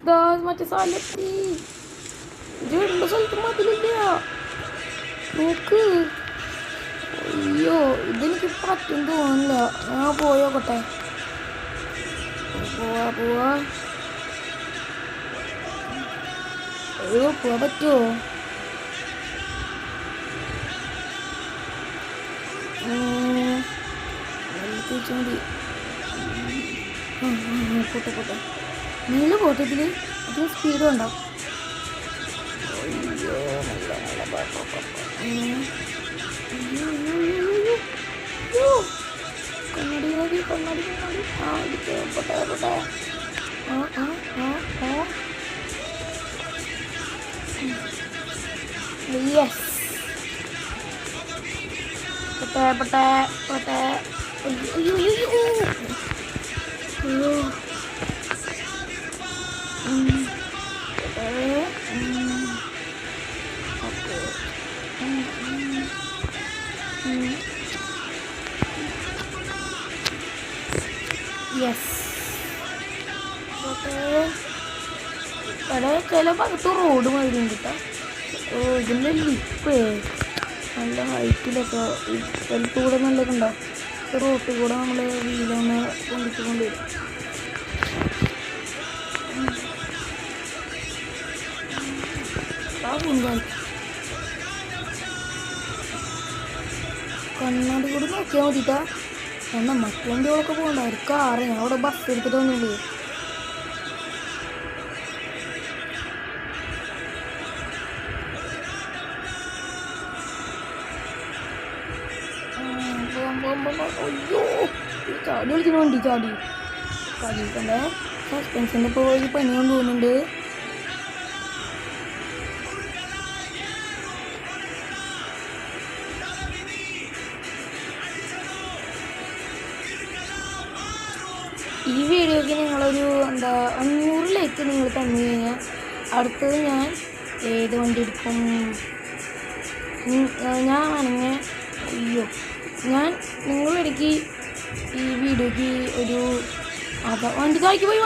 മറ്റേ സ്ഥലത്തി രണ്ട് സ്ഥലത്ത് മതിലില്ല നോക്ക്. അയ്യോ ഇതെനിക്ക് പറ്റും തോന്നില്ല. ഞാൻ പോയോക്കട്ടെ. പോവാ അയ്യോ പോവാൻ പറ്റുമോ? തിരിച്ചു മതി. പോട്ടെ നീല പോട്ടത്തില് അത് സ്പീഡ് ഉണ്ടോ? കണ്ണാടി പോട്ടെ. യെസ് പോട്ടെ. യെസ് ഇവിടെ ചില ഭാഗത്ത് റോഡ് മാതിരി ഉണ്ട് കേട്ടോ. ഇതിൻ്റെ ലിപ്പേ നല്ല ഹൈറ്റിലൊക്കെ സ്ഥലത്ത് കൂടെ നല്ലതൊക്കെ ഉണ്ടാവും. റോട്ടിൽ കൂടെ നമ്മൾ വീലൊന്ന് കൊണ്ടിട്ട് വരും. കണ്ണാടി കൂടി നോക്കിയാൽ മതിട്ടാ. എന്നാൽ മറ്റുവണ്ടികളൊക്കെ പോകണ്ട. ഒരു കാറ് ഞാൻ അവിടെ ബസ് എടുത്തിട്ട് വന്നില്ലേ. അയ്യോ ചാടി വിളിക്കുന്ന വണ്ടി ചാടിക്കണ്ടേ. സസ്പെൻഷൻ്റെ ഇപ്പോൾ ഒരു പനി കൊണ്ട് പോകുന്നുണ്ട്. ഈ വീഡിയോയ്ക്ക് നിങ്ങളൊരു 500 ലൈക്ക് നിങ്ങൾ തന്നു കഴിഞ്ഞാൽ അടുത്തത് ഞാൻ ഏത് വണ്ടി എടുക്കും? ഞാൻ നിങ്ങളിടയ്ക്ക് ഈ വീഡിയോയ്ക്ക് ഒരു വണ്ടി താഴേക്ക് പോയി